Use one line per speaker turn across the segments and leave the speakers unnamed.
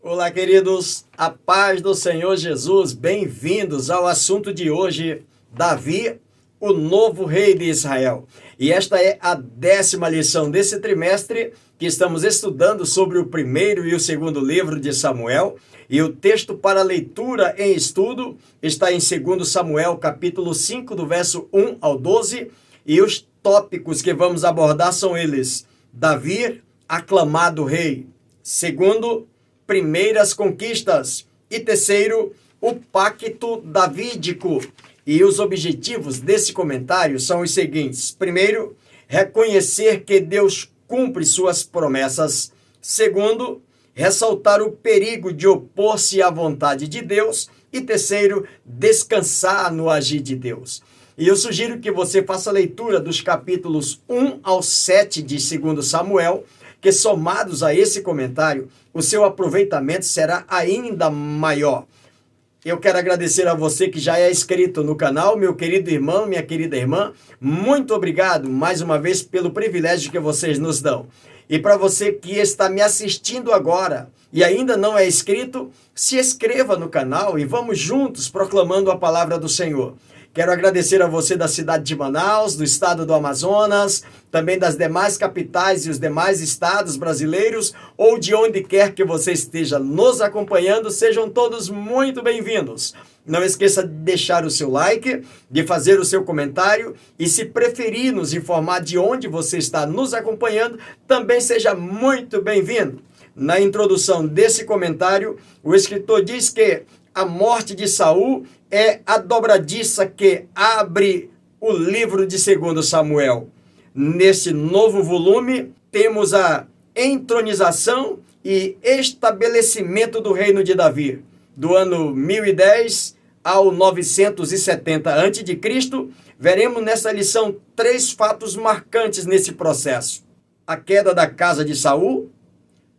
Olá, queridos, a paz do Senhor Jesus, bem-vindos ao assunto de hoje, Davi, o novo rei de Israel. E esta é a 10ª lição desse trimestre, que estamos estudando sobre o primeiro e o segundo livro de Samuel, e o texto para leitura em estudo está em 2 Samuel, capítulo 5, do verso 1 ao 12, e os tópicos que vamos abordar são eles: Davi, aclamado rei; segundo, primeiras conquistas; e terceiro, o pacto davídico. E os objetivos desse comentário são os seguintes: primeiro, reconhecer que Deus cumpre suas promessas; segundo, ressaltar o perigo de opor-se à vontade de Deus; e terceiro, descansar no agir de Deus. E eu sugiro que você faça a leitura dos capítulos 1 ao 7 de 2 Samuel, que somados a esse comentário, o seu aproveitamento será ainda maior. Eu quero agradecer a você que já é inscrito no canal, meu querido irmão, minha querida irmã. Muito obrigado mais uma vez pelo privilégio que vocês nos dão. E para você que está me assistindo agora e ainda não é inscrito, se inscreva no canal e vamos juntos proclamando a palavra do Senhor. Quero agradecer a você da cidade de Manaus, do estado do Amazonas, também das demais capitais e os demais estados brasileiros, ou de onde quer que você esteja nos acompanhando, sejam todos muito bem-vindos. Não esqueça de deixar o seu like, de fazer o seu comentário e, se preferir nos informar de onde você está nos acompanhando, também seja muito bem-vindo. Na introdução desse comentário, o escritor diz que a morte de Saul é a dobradiça que abre o livro de 2 Samuel. Nesse novo volume, temos a entronização e estabelecimento do reino de Davi, do ano 1010 ao 970 a.C. Veremos nessa lição 3 fatos marcantes nesse processo: a queda da casa de Saul,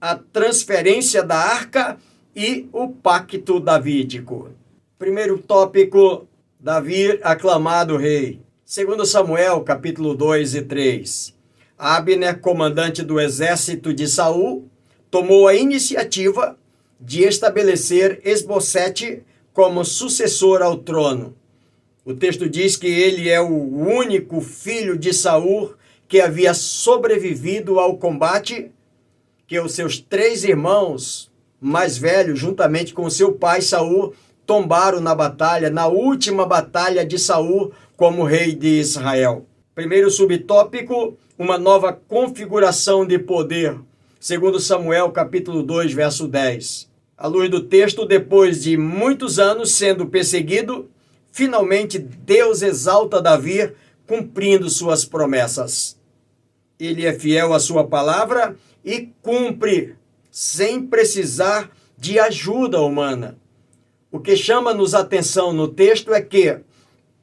a transferência da arca e o pacto davídico. Primeiro tópico: Davi, aclamado rei. 2 Samuel, capítulo 2 e 3. Abner, comandante do exército de Saul, tomou a iniciativa de estabelecer Esbocete como sucessor ao trono. O texto diz que ele é o único filho de Saul que havia sobrevivido ao combate, que os seus 3 irmãos mais velhos, juntamente com seu pai Saul, tombaram na batalha, na última batalha de Saul como rei de Israel. Primeiro subtópico: uma nova configuração de poder. 2 Samuel, capítulo 2, verso 10. À luz do texto, depois de muitos anos sendo perseguido, finalmente Deus exalta Davi, cumprindo suas promessas. Ele é fiel à sua palavra e cumpre, sem precisar de ajuda humana. O que chama-nos a atenção no texto é que,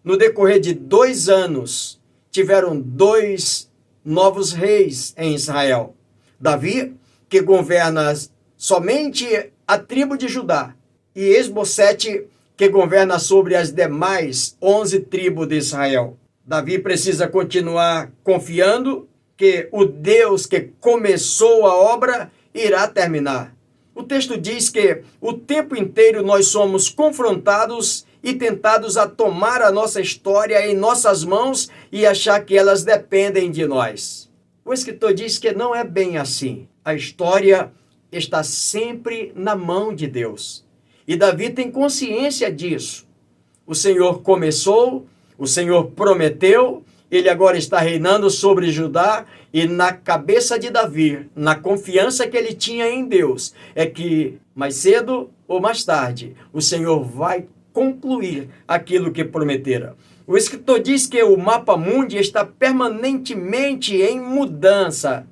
no decorrer de 2 anos, tiveram 2 novos reis em Israel. Davi, que governa somente a tribo de Judá, e Esbocete, que governa sobre as demais 11 tribos de Israel. Davi precisa continuar confiando que o Deus que começou a obra irá terminar. O texto diz que o tempo inteiro nós somos confrontados e tentados a tomar a nossa história em nossas mãos e achar que elas dependem de nós. O escritor diz que não é bem assim. A história está sempre na mão de Deus. E Davi tem consciência disso. O Senhor começou, o Senhor prometeu, ele agora está reinando sobre Judá, e na cabeça de Davi, na confiança que ele tinha em Deus, é que mais cedo ou mais tarde o Senhor vai concluir aquilo que prometera. O escritor diz que o mapa mundi está permanentemente em mudança.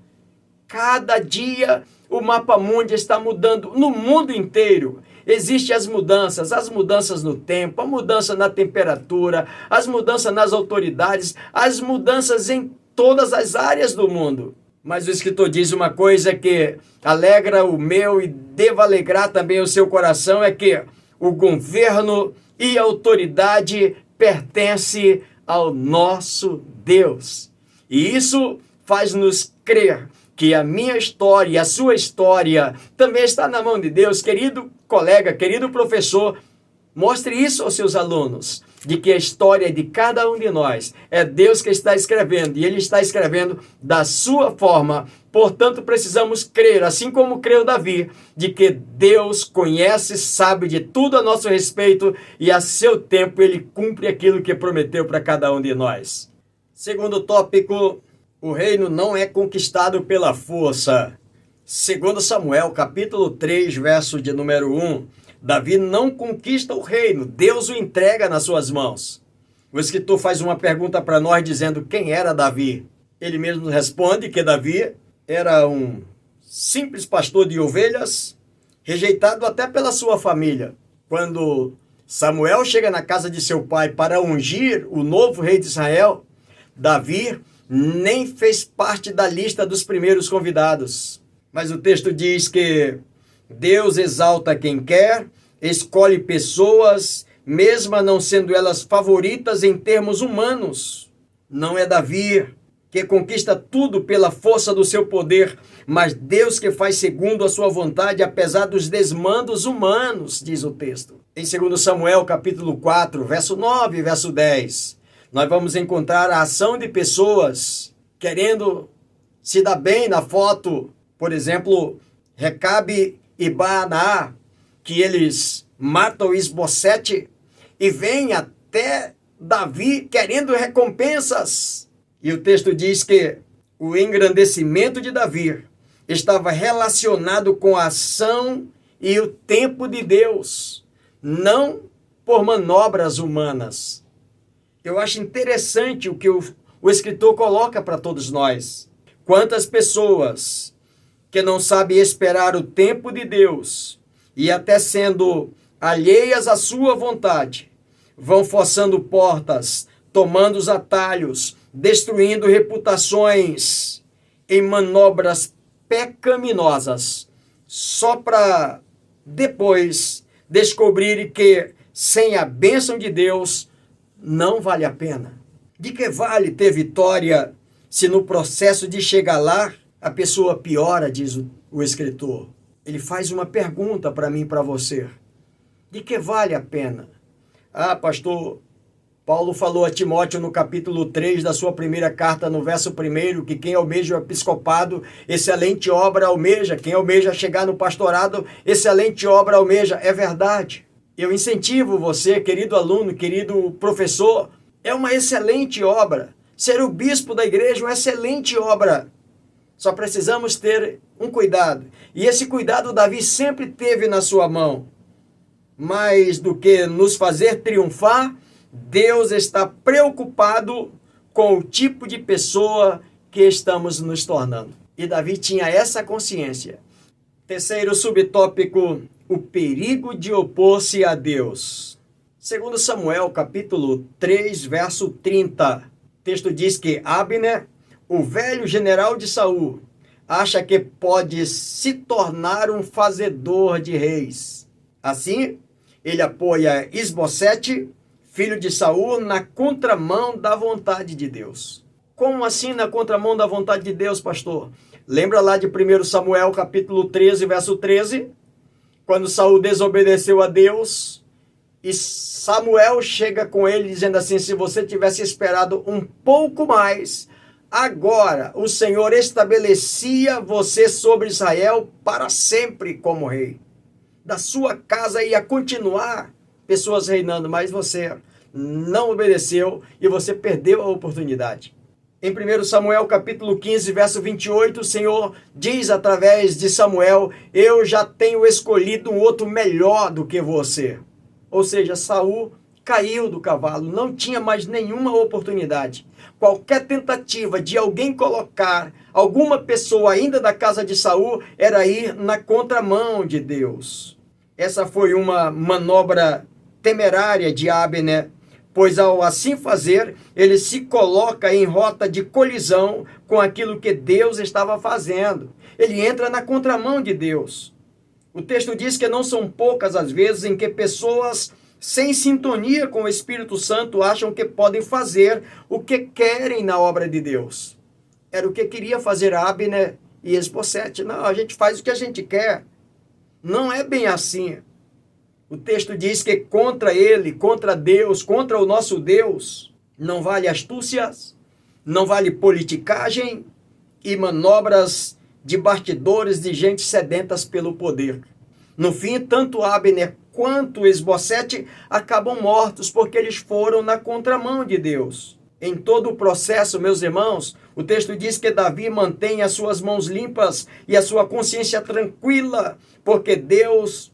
Cada dia o mapa mundi está mudando no mundo inteiro. Existem as mudanças no tempo, a mudança na temperatura, as mudanças nas autoridades, as mudanças em todas as áreas do mundo. Mas o escritor diz uma coisa que alegra o meu e deva alegrar também o seu coração, é que o governo e a autoridade pertence ao nosso Deus. E isso faz-nos crer que a minha história e a sua história também está na mão de Deus. Querido colega, querido professor, mostre isso aos seus alunos, de que a história de cada um de nós é Deus que está escrevendo, e Ele está escrevendo da sua forma. Portanto, precisamos crer, assim como creu Davi, de que Deus conhece, sabe de tudo a nosso respeito, e a seu tempo Ele cumpre aquilo que prometeu para cada um de nós. Segundo tópico, o reino não é conquistado pela força. Segundo Samuel, capítulo 3, verso de número 1, Davi não conquista o reino, Deus o entrega nas suas mãos. O escritor faz uma pergunta para nós dizendo quem era Davi. Ele mesmo responde que Davi era um simples pastor de ovelhas, rejeitado até pela sua família. Quando Samuel chega na casa de seu pai para ungir o novo rei de Israel, Davi nem fez parte da lista dos primeiros convidados. Mas o texto diz que Deus exalta quem quer, escolhe pessoas, mesmo não sendo elas favoritas em termos humanos. Não é Davi que conquista tudo pela força do seu poder, mas Deus que faz segundo a sua vontade, apesar dos desmandos humanos, diz o texto. Em 2 Samuel, capítulo 4, verso 9 e verso 10, nós vamos encontrar a ação de pessoas querendo se dar bem na foto. Por exemplo, Recabe e Baaná, que eles matam Isbosete e vêm até Davi querendo recompensas. E o texto diz que o engrandecimento de Davi estava relacionado com a ação e o tempo de Deus, não por manobras humanas. Eu acho interessante o que o escritor coloca para todos nós. Quantas pessoas que não sabem esperar o tempo de Deus e até sendo alheias à sua vontade, vão forçando portas, tomando os atalhos, destruindo reputações em manobras pecaminosas, só para depois descobrir que sem a bênção de Deus não vale a pena. De que vale ter vitória se no processo de chegar lá a pessoa piora, diz o escritor. Ele faz uma pergunta para mim e para você. De que vale a pena? Ah, pastor, Paulo falou a Timóteo no capítulo 3 da sua primeira carta, no verso 1, que quem almeja o episcopado, excelente obra almeja. Quem almeja chegar no pastorado, excelente obra almeja. É verdade. Eu incentivo você, querido aluno, querido professor, é uma excelente obra. Ser o bispo da igreja é uma excelente obra. Só precisamos ter um cuidado. E esse cuidado Davi sempre teve na sua mão. Mais do que nos fazer triunfar, Deus está preocupado com o tipo de pessoa que estamos nos tornando. E Davi tinha essa consciência. Terceiro subtópico, o perigo de opor-se a Deus. Segundo Samuel, capítulo 3, verso 30, o texto diz que Abner, o velho general de Saul, acha que pode se tornar um fazedor de reis. Assim, ele apoia Isbosete, filho de Saul, na contramão da vontade de Deus. Como assim na contramão da vontade de Deus, pastor? Lembra lá de 1 Samuel, capítulo 13, verso 13? Quando Saul desobedeceu a Deus, e Samuel chega com ele dizendo assim, se você tivesse esperado um pouco mais, agora o Senhor estabelecia você sobre Israel para sempre como rei. Da sua casa ia continuar pessoas reinando, mas você não obedeceu e você perdeu a oportunidade. Em 1 Samuel capítulo 15, verso 28, o Senhor diz através de Samuel, eu já tenho escolhido um outro melhor do que você. Ou seja, Saul caiu do cavalo, não tinha mais nenhuma oportunidade. Qualquer tentativa de alguém colocar alguma pessoa ainda da casa de Saul era ir na contramão de Deus. Essa foi uma manobra temerária de Abner, pois ao assim fazer, ele se coloca em rota de colisão com aquilo que Deus estava fazendo. Ele entra na contramão de Deus. O texto diz que não são poucas as vezes em que pessoas sem sintonia com o Espírito Santo acham que podem fazer o que querem na obra de Deus. Era o que queria fazer Abner e Esbocete. Não, a gente faz o que a gente quer. Não é bem assim. O texto diz que contra ele, contra Deus, contra o nosso Deus, não vale astúcias, não vale politicagem e manobras de bastidores de gente sedentas pelo poder. No fim, tanto Abner quanto Esbocete acabam mortos porque eles foram na contramão de Deus. Em todo o processo, meus irmãos, o texto diz que Davi mantém as suas mãos limpas e a sua consciência tranquila, porque Deus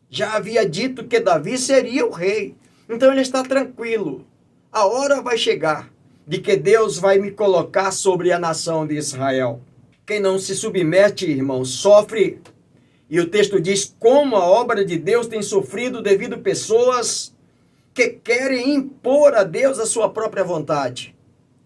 já havia dito que Davi seria o rei. Então ele está tranquilo. A hora vai chegar de que Deus vai me colocar sobre a nação de Israel. Quem não se submete, irmão, sofre. E o texto diz como a obra de Deus tem sofrido devido a pessoas que querem impor a Deus a sua própria vontade.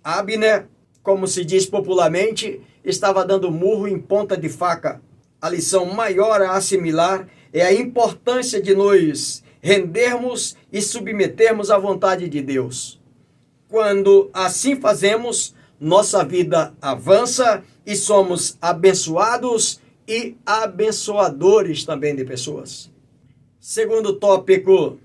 Abner, como se diz popularmente, estava dando murro em ponta de faca. A lição maior a assimilar é a importância de nos rendermos e submetermos à vontade de Deus. Quando assim fazemos, nossa vida avança e somos abençoados e abençoadores também de pessoas. Segundo tópico,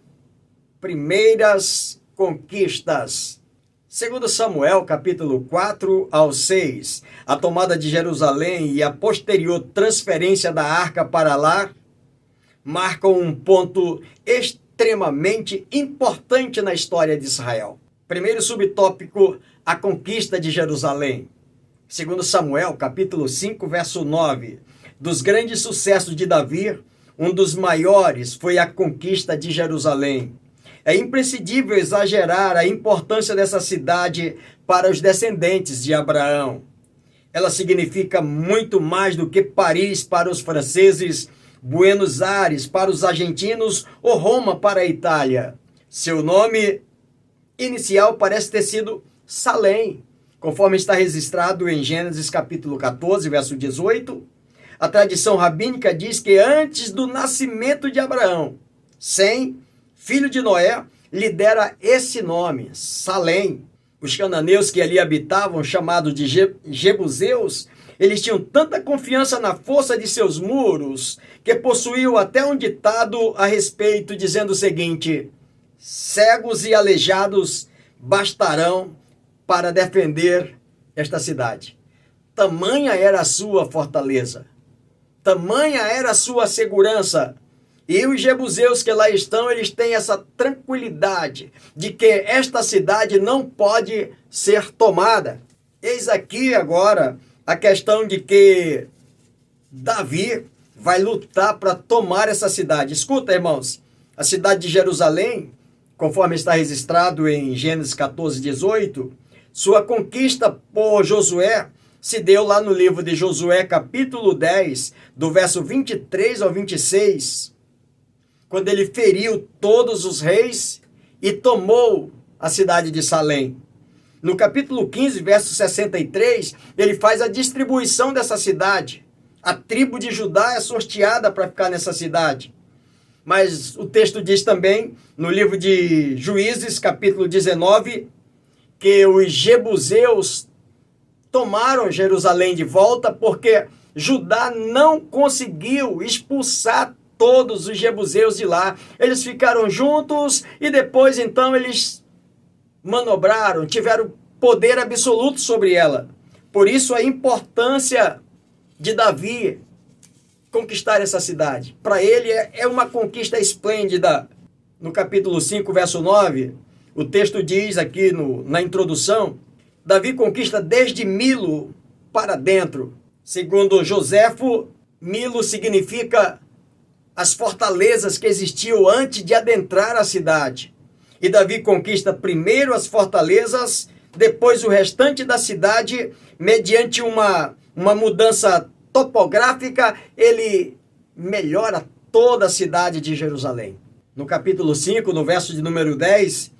primeiras conquistas. Segundo Samuel, capítulo 4 ao 6, a tomada de Jerusalém e a posterior transferência da arca para lá marcam um ponto extremamente importante na história de Israel. Primeiro subtópico, a conquista de Jerusalém. Segundo Samuel, capítulo 5, verso 9, dos grandes sucessos de Davi, um dos maiores foi a conquista de Jerusalém. É imprescindível exagerar a importância dessa cidade para os descendentes de Abraão. Ela significa muito mais do que Paris para os franceses, Buenos Aires para os argentinos ou Roma para a Itália. Seu nome inicial parece ter sido Salém, conforme está registrado em Gênesis capítulo 14, verso 18. A tradição rabínica diz que antes do nascimento de Abraão, Sem, filho de Noé, lhe dera esse nome, Salém. Os cananeus que ali habitavam, chamados de Jebuseus, eles tinham tanta confiança na força de seus muros que possuíam até um ditado a respeito, dizendo o seguinte: cegos e aleijados bastarão para defender esta cidade. Tamanha era a sua fortaleza, tamanha era a sua segurança. E os jebuseus que lá estão, eles têm essa tranquilidade de que esta cidade não pode ser tomada. Eis aqui agora a questão de que Davi vai lutar para tomar essa cidade. Escuta, irmãos, a cidade de Jerusalém, conforme está registrado em Gênesis 14, 18, sua conquista por Josué se deu lá no livro de Josué, capítulo 10, do verso 23 ao 26, quando ele feriu todos os reis e tomou a cidade de Salém. No capítulo 15, verso 63, ele faz a distribuição dessa cidade. A tribo de Judá é sorteada para ficar nessa cidade. Mas o texto diz também, no livro de Juízes, capítulo 19, que os jebuseus tomaram Jerusalém de volta porque Judá não conseguiu expulsar todos os jebuseus de lá. Eles ficaram juntos e depois então eles manobraram, tiveram poder absoluto sobre ela. Por isso a importância de Davi conquistar essa cidade. Para ele é uma conquista esplêndida. No capítulo 5, verso 9, o texto diz aqui na introdução, Davi conquista desde Milo para dentro. Segundo Joséfo, Milo significa as fortalezas que existiam antes de adentrar a cidade. E Davi conquista primeiro as fortalezas, depois o restante da cidade, mediante uma mudança topográfica, ele melhora toda a cidade de Jerusalém. No capítulo 5, no verso de número 10,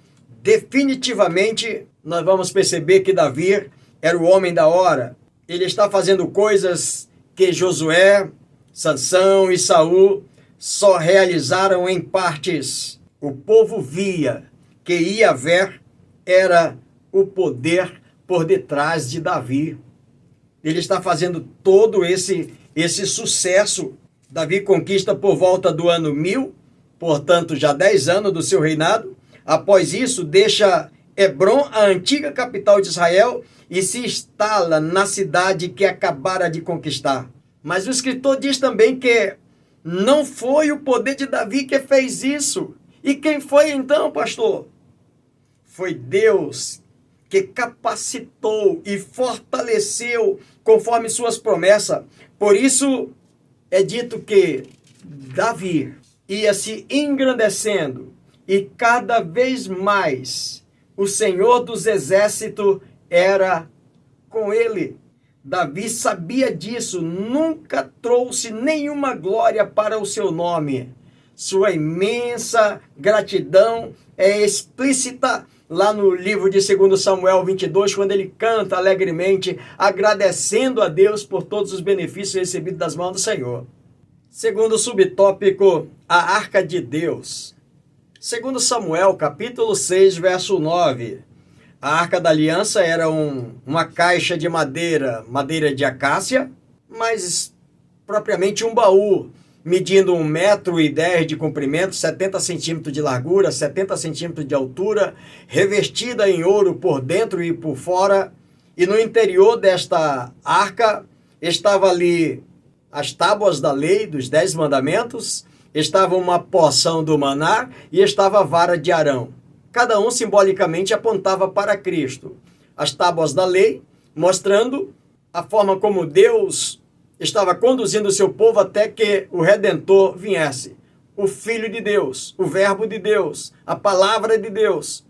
definitivamente nós vamos perceber que Davi era o homem da hora. Ele está fazendo coisas que Josué, Sansão e Saul só realizaram em partes. O povo via que Iavé era o poder por detrás de Davi. ele está fazendo todo esse sucesso. Davi conquista por volta do ano 1000, portanto já 10 anos do seu reinado. Após isso, deixa Hebrom, a antiga capital de Israel, e se instala na cidade que acabara de conquistar. Mas o escritor diz também que não foi o poder de Davi que fez isso. E quem foi então, pastor? Foi Deus que capacitou e fortaleceu conforme suas promessas. Por isso é dito que Davi ia se engrandecendo e cada vez mais o Senhor dos Exércitos era com ele. Davi sabia disso, nunca trouxe nenhuma glória para o seu nome. Sua imensa gratidão é explícita lá no livro de 2 Samuel 22, quando ele canta alegremente, agradecendo a Deus por todos os benefícios recebidos das mãos do Senhor. Segundo subtópico, a Arca de Deus. 2 Samuel, capítulo 6, verso 9. A Arca da Aliança era uma caixa de madeira de acácia, mas propriamente um baú, medindo 1,10 m de comprimento, 70 centímetros de largura, 70 centímetros de altura, revestida em ouro por dentro e por fora. E no interior desta arca estava ali as tábuas da lei, dos 10 mandamentos, estava uma porção do maná e estava a vara de Arão. Cada um simbolicamente apontava para Cristo. As tábuas da lei, mostrando a forma como Deus estava conduzindo o seu povo até que o Redentor viesse. O Filho de Deus, o Verbo de Deus, a Palavra de Deus.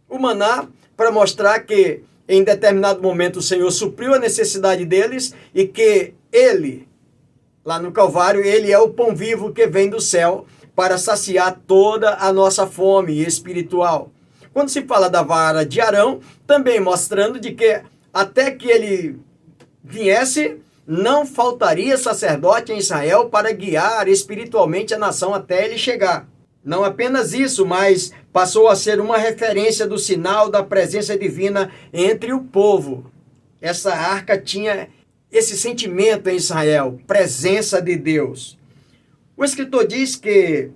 O maná, para mostrar que em determinado momento o Senhor supriu a necessidade deles e que ele, lá no Calvário, ele é o pão vivo que vem do céu para saciar toda a nossa fome espiritual. Quando se fala da vara de Arão, também mostrando de que até que ele viesse, não faltaria sacerdote em Israel para guiar espiritualmente a nação até ele chegar. Não apenas isso, mas passou a ser uma referência do sinal da presença divina entre o povo. Essa arca tinha esse sentimento em Israel, presença de Deus. O escritor diz que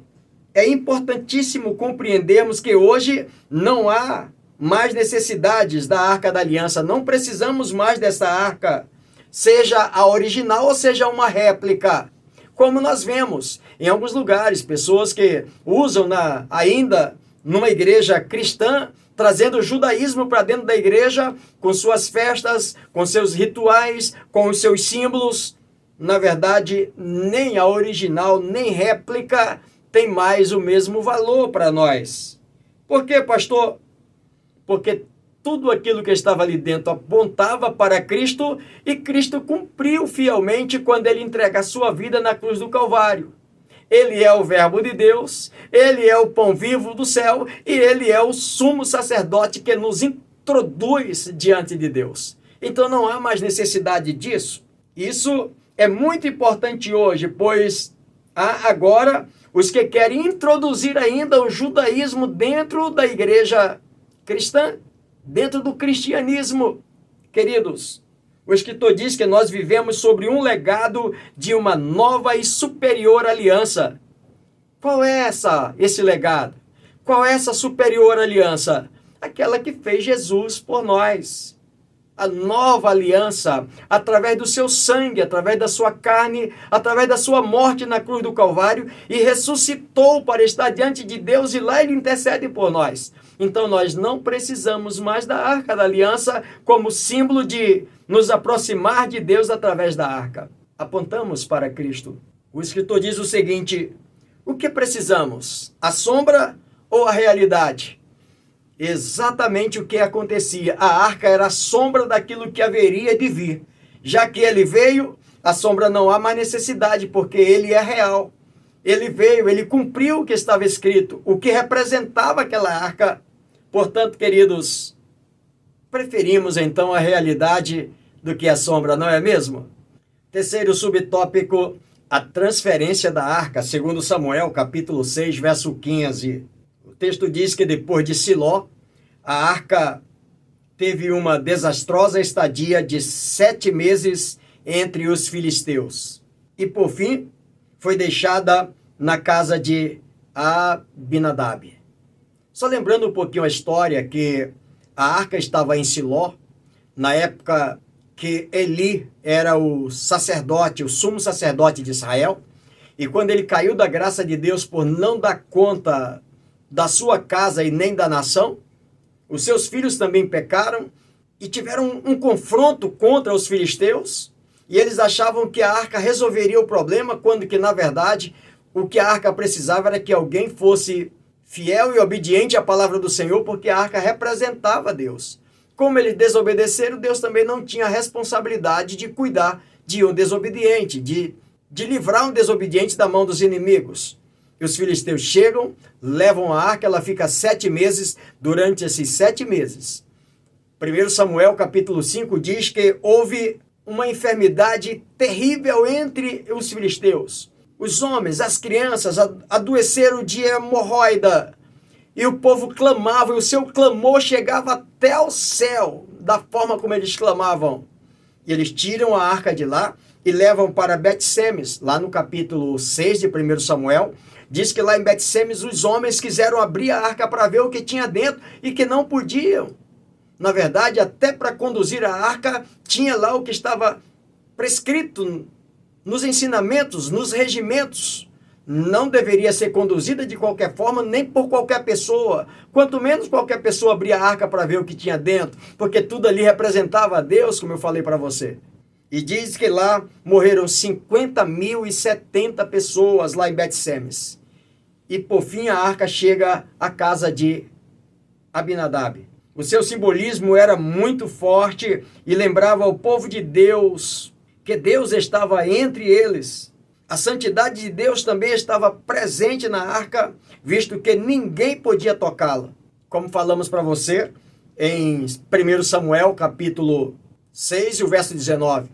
é importantíssimo compreendermos que hoje não há mais necessidades da Arca da Aliança, não precisamos mais dessa arca, seja a original ou seja uma réplica, como nós vemos em alguns lugares, pessoas que usam ainda numa igreja cristã, trazendo o judaísmo para dentro da igreja, com suas festas, com seus rituais, com os seus símbolos. Na verdade, nem a original, nem réplica tem mais o mesmo valor para nós. Por quê, pastor? Porque tudo aquilo que estava ali dentro apontava para Cristo e Cristo cumpriu fielmente quando ele entrega a sua vida na cruz do Calvário. Ele é o Verbo de Deus, ele é o pão vivo do céu e ele é o sumo sacerdote que nos introduz diante de Deus. Então não há mais necessidade disso. Isso é muito importante hoje, pois há agora os que querem introduzir ainda o judaísmo dentro da igreja cristã, dentro do cristianismo. Queridos, o escritor diz que nós vivemos sobre um legado de uma nova e superior aliança. Qual é esse legado? Qual é essa superior aliança? Aquela que fez Jesus por nós. A nova aliança, através do seu sangue, através da sua carne, através da sua morte na cruz do Calvário, e ressuscitou para estar diante de Deus, e lá ele intercede por nós. Então nós não precisamos mais da Arca da Aliança como símbolo de nos aproximar de Deus através da arca. Apontamos para Cristo. O escritor diz o seguinte: o que precisamos? A sombra ou a realidade? Exatamente o que acontecia. A arca era a sombra daquilo que haveria de vir. Já que ele veio, a sombra não há mais necessidade, porque ele é real. Ele veio, ele cumpriu o que estava escrito, o que representava aquela arca. Portanto, queridos, preferimos então a realidade do que a sombra, não é mesmo? Terceiro subtópico, a transferência da arca, segundo Samuel, capítulo 6, verso 15. O texto diz que depois de Siló, a arca teve uma desastrosa estadia de 7 meses entre os filisteus. E, por fim, foi deixada na casa de Abinadab. Só lembrando um pouquinho a história, que a arca estava em Siló, na época que Eli era o sacerdote, o sumo sacerdote de Israel, e quando ele caiu da graça de Deus por não dar conta da sua casa e nem da nação, os seus filhos também pecaram e tiveram um confronto contra os filisteus, e eles achavam que a arca resolveria o problema, quando que, na verdade, o que a arca precisava era que alguém fosse fiel e obediente à palavra do Senhor, porque a arca representava Deus. Como eles desobedeceram, Deus também não tinha a responsabilidade de cuidar de um desobediente, de livrar um desobediente da mão dos inimigos. E os filisteus chegam, levam a arca, ela fica 7 meses. Durante esses 7 meses, 1 Samuel capítulo 5 diz que houve uma enfermidade terrível entre os filisteus. Os homens, as crianças adoeceram de hemorroida. E o povo clamava, e o seu clamor chegava até o céu, da forma como eles clamavam. E eles tiram a arca de lá e levam para Bet-Semes, lá no capítulo 6 de 1 Samuel. Diz que lá em Bet-Semes os homens quiseram abrir a arca para ver o que tinha dentro e que não podiam. Na verdade, até para conduzir a arca, tinha lá o que estava prescrito nos ensinamentos, nos regimentos. Não deveria ser conduzida de qualquer forma, nem por qualquer pessoa. Quanto menos qualquer pessoa abria a arca para ver o que tinha dentro, porque tudo ali representava a Deus, como eu falei para você. E diz que lá morreram 50.070 pessoas lá em Bet-Semes. E por fim a arca chega à casa de Abinadab. O seu simbolismo era muito forte e lembrava ao povo de Deus que Deus estava entre eles. A santidade de Deus também estava presente na arca, visto que ninguém podia tocá-la. Como falamos para você em 1 Samuel, capítulo 6, e o verso 19.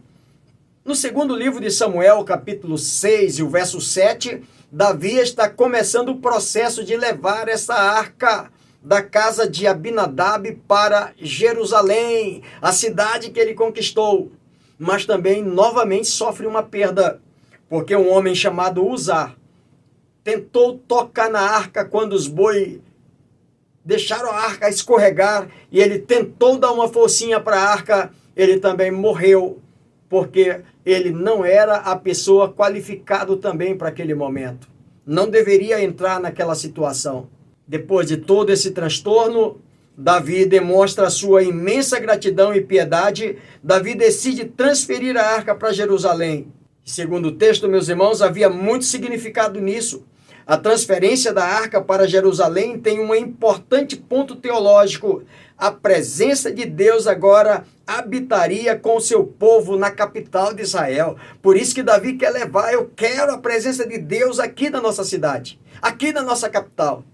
No segundo livro de Samuel, capítulo 6, e o verso 7, Davi está começando o processo de levar essa arca da casa de Abinadab para Jerusalém, a cidade que ele conquistou. Mas também, novamente, sofre uma perda, porque um homem chamado Uzá tentou tocar na arca quando os bois deixaram a arca escorregar, e ele tentou dar uma forcinha para a arca. Ele também morreu, porque ele não era a pessoa qualificada também para aquele momento. Não deveria entrar naquela situação. Depois de todo esse transtorno, Davi demonstra a sua imensa gratidão e piedade. Davi decide transferir a arca para Jerusalém. Segundo o texto, meus irmãos, havia muito significado nisso. A transferência da arca para Jerusalém tem um importante ponto teológico. A presença de Deus agora habitaria com o seu povo na capital de Israel. Por isso que Davi quer levar, eu quero a presença de Deus aqui na nossa cidade, aqui na nossa capital.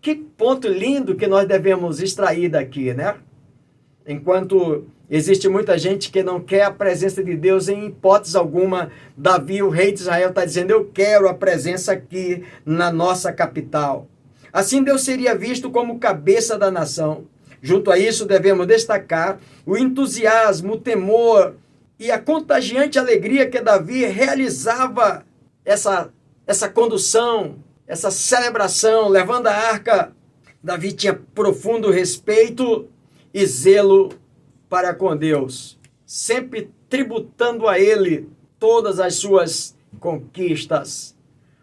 Que ponto lindo que nós devemos extrair daqui, né? Enquanto existe muita gente que não quer a presença de Deus em hipótese alguma, Davi, o rei de Israel, está dizendo, eu quero a presença aqui na nossa capital. Assim Deus seria visto como cabeça da nação. Junto a isso devemos destacar o entusiasmo, o temor e a contagiante alegria que Davi realizava essa condução, essa celebração, levando a arca. Davi tinha profundo respeito e zelo para com Deus, sempre tributando a ele todas as suas conquistas.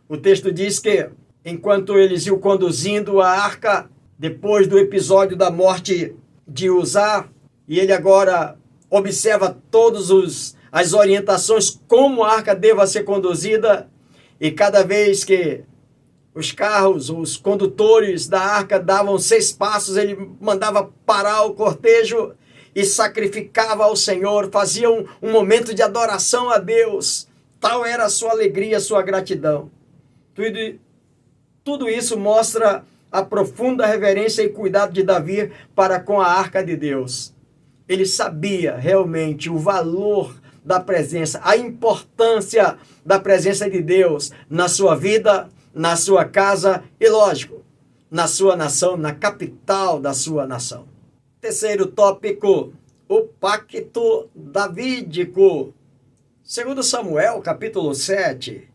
O texto diz que, enquanto eles iam conduzindo a arca, depois do episódio da morte de Uzá, e ele agora observa todas as orientações, como a arca deva ser conduzida, e cada vez que os carros, os condutores da arca davam 6 passos, ele mandava parar o cortejo e sacrificava ao Senhor, fazia um momento de adoração a Deus. Tal era a sua alegria, a sua gratidão. Tudo isso mostra a profunda reverência e cuidado de Davi para com a arca de Deus. Ele sabia realmente o valor da presença, a importância da presença de Deus na sua vida, na sua casa e, lógico, na sua nação, na capital da sua nação. Terceiro tópico, o pacto davídico. Segundo Samuel, capítulo 7,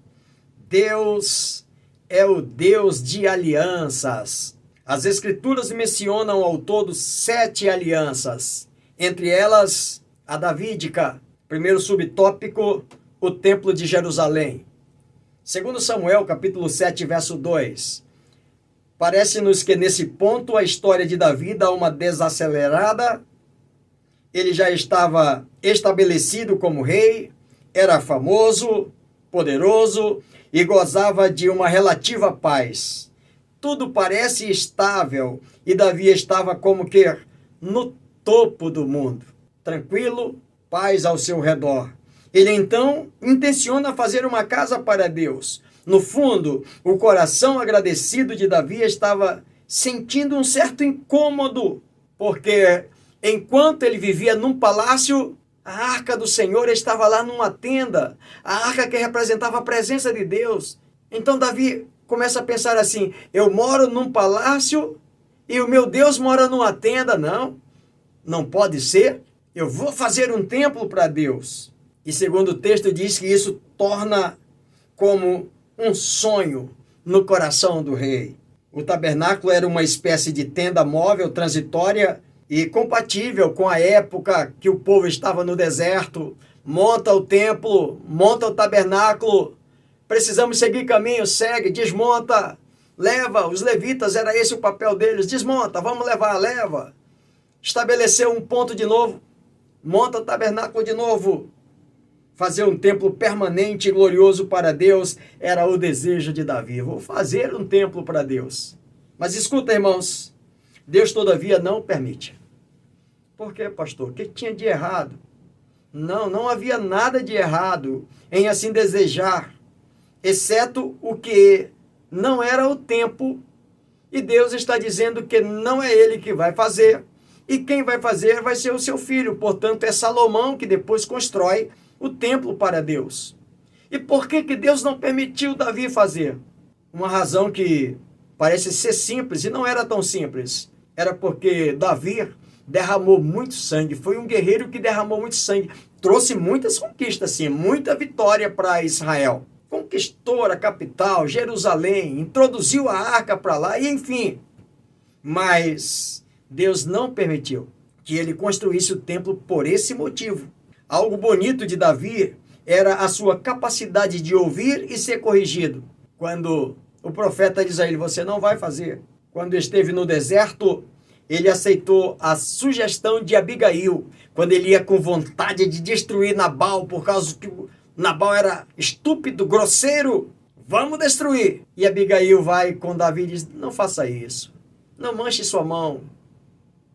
Deus é o Deus de alianças. As Escrituras mencionam ao todo 7 alianças, entre elas a davídica. Primeiro subtópico, o Templo de Jerusalém. Segundo Samuel, capítulo 7, verso 2. Parece-nos que nesse ponto a história de Davi dá uma desacelerada. Ele já estava estabelecido como rei, era famoso, poderoso e gozava de uma relativa paz. Tudo parece estável e Davi estava como que no topo do mundo, tranquilo, paz ao seu redor. Ele então intenciona fazer uma casa para Deus. No fundo, o coração agradecido de Davi estava sentindo um certo incômodo, porque enquanto ele vivia num palácio, a arca do Senhor estava lá numa tenda, a arca que representava a presença de Deus. Então Davi começa a pensar assim: eu moro num palácio e o meu Deus mora numa tenda. Não pode ser. Eu vou fazer um templo para Deus. E segundo o texto diz que isso torna como um sonho no coração do rei. O tabernáculo era uma espécie de tenda móvel, transitória e compatível com a época que o povo estava no deserto. Monta o templo, monta o tabernáculo. Precisamos seguir caminho, segue, desmonta, leva. Os levitas, era esse o papel deles. Desmonta, vamos levar, leva. Estabeleceu um ponto de novo, monta o tabernáculo de novo. Fazer um templo permanente e glorioso para Deus era o desejo de Davi. Vou fazer um templo para Deus. Mas escuta, irmãos, Deus todavia não permite. Por quê, pastor? O que tinha de errado? Não havia nada de errado em assim desejar, exceto o que não era o tempo. E Deus está dizendo que não é ele que vai fazer. E quem vai fazer vai ser o seu filho. Portanto, é Salomão que depois constrói o templo para Deus. E por que Deus não permitiu Davi fazer? Uma razão que parece ser simples e não era tão simples. Era porque Davi derramou muito sangue, foi um guerreiro que derramou muito sangue, trouxe muitas conquistas, sim, muita vitória para Israel. Conquistou a capital, Jerusalém, introduziu a arca para lá e enfim. Mas Deus não permitiu que ele construísse o templo por esse motivo. Algo bonito de Davi era a sua capacidade de ouvir e ser corrigido. Quando o profeta diz a ele: você não vai fazer. Quando esteve no deserto, ele aceitou a sugestão de Abigail. Quando ele ia com vontade de destruir Nabal, por causa que Nabal era estúpido, grosseiro, vamos destruir. E Abigail vai com Davi e diz: não faça isso. Não manche sua mão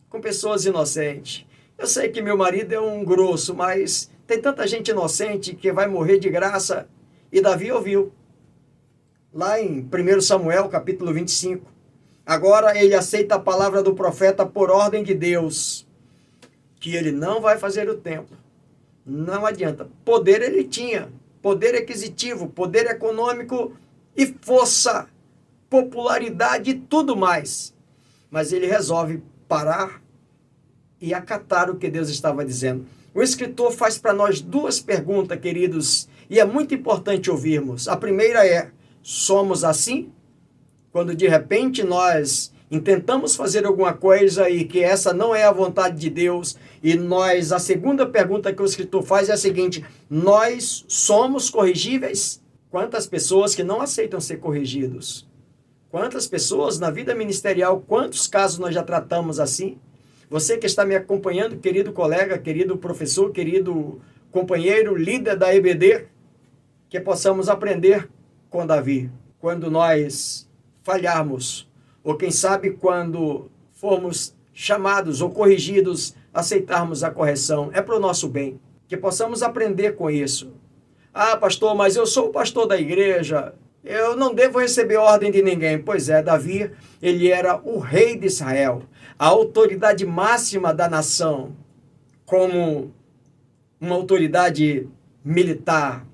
com pessoas inocentes. Eu sei que meu marido é um grosso, mas tem tanta gente inocente que vai morrer de graça. E Davi ouviu. Lá em 1 Samuel, capítulo 25. Agora ele aceita a palavra do profeta por ordem de Deus, que ele não vai fazer o templo. Não adianta. Poder ele tinha. Poder aquisitivo, poder econômico e força, popularidade e tudo mais. Mas ele resolve parar e acatar o que Deus estava dizendo. O escritor faz para nós 2 perguntas, queridos, e é muito importante ouvirmos. A primeira é: somos assim? Quando de repente nós intentamos fazer alguma coisa e que essa não é a vontade de Deus, a segunda pergunta que o escritor faz é a seguinte: nós somos corrigíveis? Quantas pessoas que não aceitam ser corrigidos? Quantas pessoas na vida ministerial, quantos casos nós já tratamos assim? Você que está me acompanhando, querido colega, querido professor, querido companheiro, líder da EBD, que possamos aprender com Davi. Quando nós falharmos, ou quem sabe quando formos chamados ou corrigidos, aceitarmos a correção. É para o nosso bem, que possamos aprender com isso. Ah, pastor, mas eu sou o pastor da igreja, eu não devo receber ordem de ninguém. Pois é, Davi, ele era o rei de Israel, a autoridade máxima da nação, como uma autoridade militar,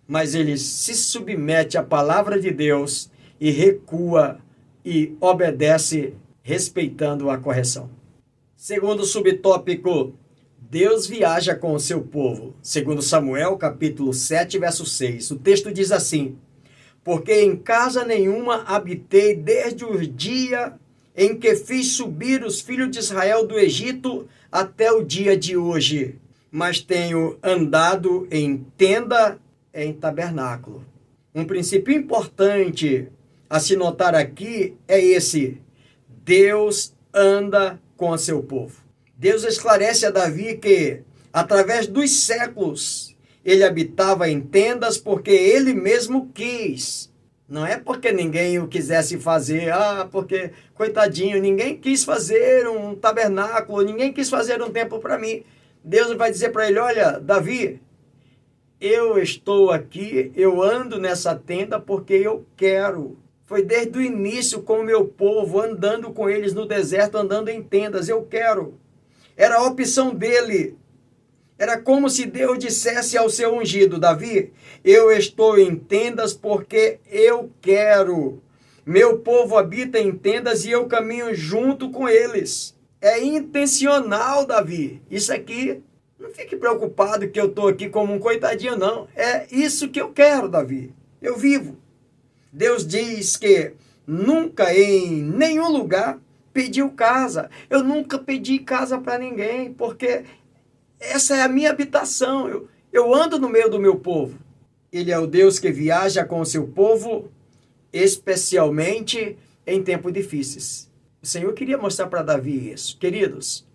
mas ele se submete à palavra de Deus e recua e obedece respeitando a correção. Segundo subtópico, Deus viaja com o seu povo. Segundo Samuel, capítulo 7, verso 6. O texto diz assim: porque em casa nenhuma habitei desde o dia em que fiz subir os filhos de Israel do Egito até o dia de hoje, mas tenho andado em tenda, em tabernáculo. Um princípio importante a se notar aqui é esse: Deus anda com o seu povo. Deus esclarece a Davi que, através dos séculos, ele habitava em tendas porque ele mesmo quis. Não é porque ninguém o quisesse fazer, porque, coitadinho, ninguém quis fazer um tabernáculo, ninguém quis fazer um templo para mim. Deus vai dizer para ele: olha, Davi, eu estou aqui, eu ando nessa tenda porque eu quero. Foi desde o início com o meu povo, andando com eles no deserto, andando em tendas, eu quero. Era a opção dele. Era como se Deus dissesse ao seu ungido: Davi, eu estou em tendas porque eu quero. Meu povo habita em tendas e eu caminho junto com eles. É intencional, Davi. Isso aqui, não fique preocupado que eu estou aqui como um coitadinho, não. É isso que eu quero, Davi. Eu vivo. Deus diz que nunca em nenhum lugar pediu casa. Eu nunca pedi casa para ninguém, porque essa é a minha habitação. Eu ando no meio do meu povo. Ele é o Deus que viaja com o seu povo, especialmente em tempos difíceis. O Senhor queria mostrar para Davi isso. Queridos,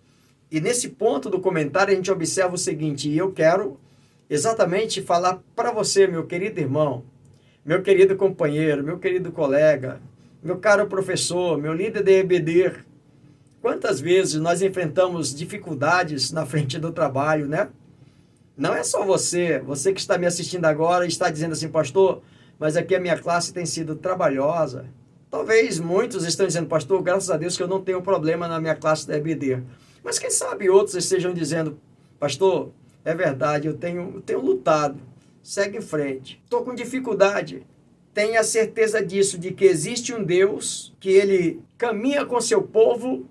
e nesse ponto do comentário a gente observa o seguinte, e eu quero exatamente falar para você, meu querido irmão, meu querido companheiro, meu querido colega, meu caro professor, meu líder de EBD. Quantas vezes nós enfrentamos dificuldades na frente do trabalho, né? Não é só você que está me assistindo agora e está dizendo assim: pastor, mas aqui a minha classe tem sido trabalhosa. Talvez muitos estão dizendo: pastor, graças a Deus que eu não tenho problema na minha classe da EBD. Mas quem sabe outros estejam dizendo: pastor, é verdade, eu tenho lutado. Segue em frente. Estou com dificuldade. Tenha certeza disso, de que existe um Deus, que ele caminha com seu povo,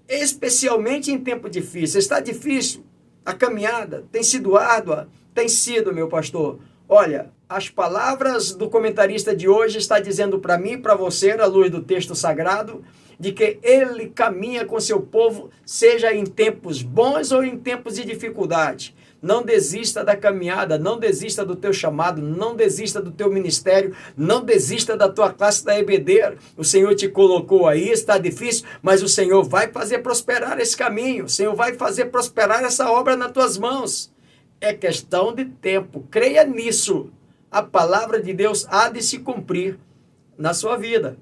especialmente em tempo difícil. Está difícil a caminhada? Tem sido árdua? Tem sido, meu pastor. Olha, as palavras do comentarista de hoje está dizendo para mim e para você, à luz do texto sagrado, de que ele caminha com seu povo, seja em tempos bons ou em tempos de dificuldade. Não desista da caminhada, não desista do teu chamado, não desista do teu ministério, não desista da tua classe da EBD. O Senhor te colocou aí, está difícil, mas o Senhor vai fazer prosperar esse caminho, o Senhor vai fazer prosperar essa obra nas tuas mãos. É questão de tempo, creia nisso. A palavra de Deus há de se cumprir na sua vida.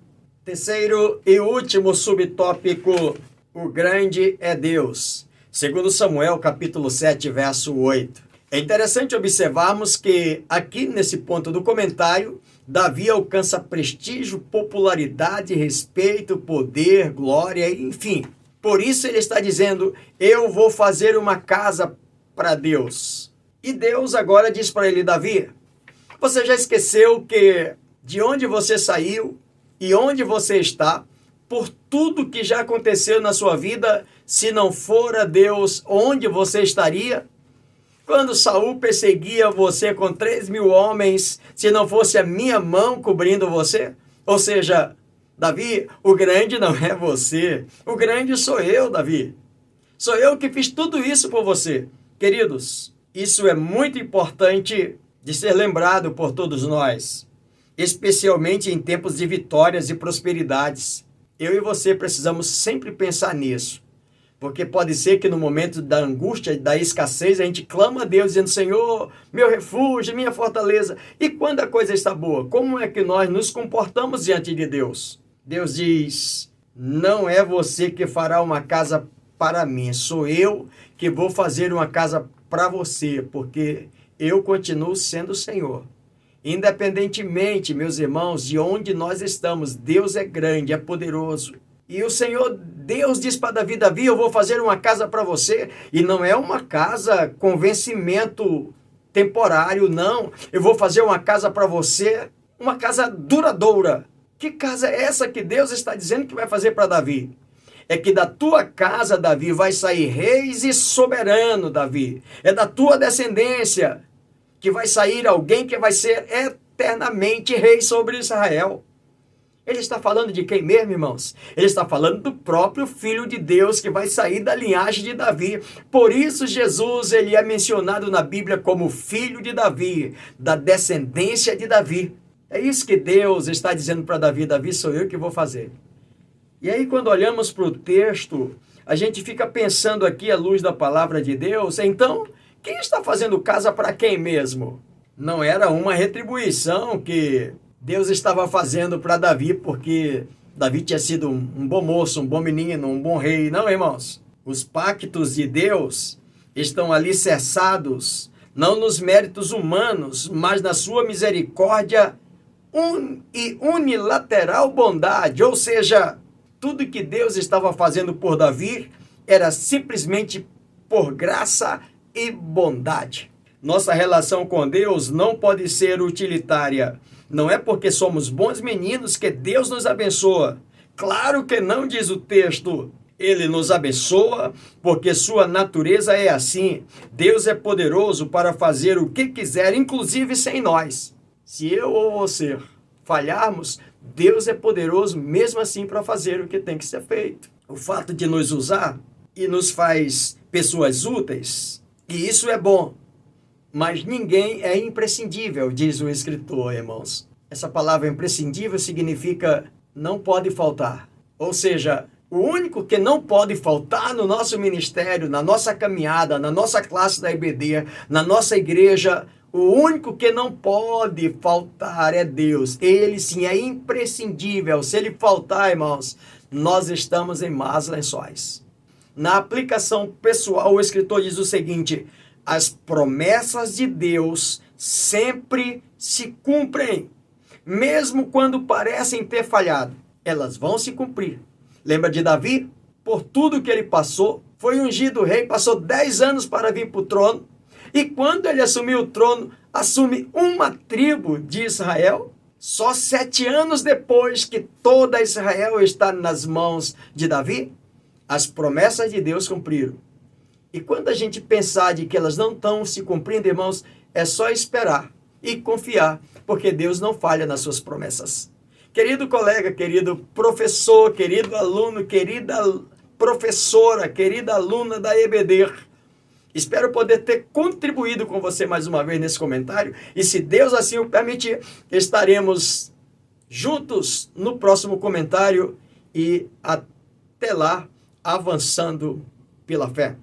Terceiro e último subtópico, o grande é Deus. Segundo Samuel, capítulo 7, verso 8. É interessante observarmos que aqui nesse ponto do comentário, Davi alcança prestígio, popularidade, respeito, poder, glória, enfim. Por isso ele está dizendo: eu vou fazer uma casa para Deus. E Deus agora diz para ele: Davi, você já esqueceu que de onde você saiu e onde você está, por tudo que já aconteceu na sua vida, se não fora Deus, onde você estaria? Quando Saul perseguia você com 3.000 homens, se não fosse a minha mão cobrindo você? Ou seja, Davi, o grande não é você, o grande sou eu, Davi. Sou eu que fiz tudo isso por você. Queridos, isso é muito importante de ser lembrado por todos nós, especialmente em tempos de vitórias e prosperidades. Eu e você precisamos sempre pensar nisso, porque pode ser que no momento da angústia, da escassez, a gente clama a Deus dizendo: Senhor, meu refúgio, minha fortaleza. E quando a coisa está boa, como é que nós nos comportamos diante de Deus? Deus diz: não é você que fará uma casa para mim, sou eu que vou fazer uma casa para você, porque eu continuo sendo o Senhor. Independentemente, meus irmãos, de onde nós estamos, Deus é grande, é poderoso. E o Senhor, Deus diz para Davi: Davi, eu vou fazer uma casa para você. E não é uma casa com vencimento temporário, não. Eu vou fazer uma casa para você, uma casa duradoura. Que casa é essa que Deus está dizendo que vai fazer para Davi? é que da tua casa, Davi, vai sair reis e soberano, Davi. É da tua descendência que vai sair alguém que vai ser eternamente rei sobre Israel. Ele está falando de quem mesmo, irmãos? Ele está falando do próprio Filho de Deus que vai sair da linhagem de Davi. Por isso Jesus, ele é mencionado na Bíblia como filho de Davi, da descendência de Davi. É isso que Deus está dizendo para Davi: Davi, sou eu que vou fazer. E aí, quando olhamos para o texto, a gente fica pensando aqui à luz da palavra de Deus, então, quem está fazendo casa para quem mesmo? Não era uma retribuição que Deus estava fazendo para Davi, porque Davi tinha sido um bom moço, um bom menino, um bom rei. Não, irmãos. Os pactos de Deus estão alicerçados, não nos méritos humanos, mas na sua misericórdia e unilateral bondade. Ou seja, tudo que Deus estava fazendo por Davi era simplesmente por graça e bondade. Nossa relação com Deus não pode ser utilitária. Não é porque somos bons meninos que Deus nos abençoa. Claro que não, diz o texto. Ele nos abençoa porque sua natureza é assim. Deus é poderoso para fazer o que quiser, inclusive sem nós. Se eu ou você falharmos, Deus é poderoso mesmo assim para fazer o que tem que ser feito. O fato de nos usar e nos faz pessoas úteis, e isso é bom. Mas ninguém é imprescindível, diz o escritor, irmãos. Essa palavra imprescindível significa não pode faltar. Ou seja, o único que não pode faltar no nosso ministério, na nossa caminhada, na nossa classe da IBD, na nossa igreja, o único que não pode faltar é Deus. Ele sim é imprescindível. Se ele faltar, irmãos, nós estamos em más lençóis. Na aplicação pessoal, o escritor diz o seguinte: as promessas de Deus sempre se cumprem, mesmo quando parecem ter falhado. Elas vão se cumprir. Lembra de Davi? Por tudo que ele passou, foi ungido rei, passou 10 anos para vir para o trono. E quando ele assumiu o trono, assume uma tribo de Israel. Só 7 anos depois que toda Israel está nas mãos de Davi, as promessas de Deus cumpriram. E quando a gente pensar de que elas não estão se cumprindo, irmãos, é só esperar e confiar, porque Deus não falha nas suas promessas. Querido colega, querido professor, querido aluno, querida professora, querida aluna da EBD, espero poder ter contribuído com você mais uma vez nesse comentário, e se Deus assim o permitir, estaremos juntos no próximo comentário e até lá, avançando pela fé.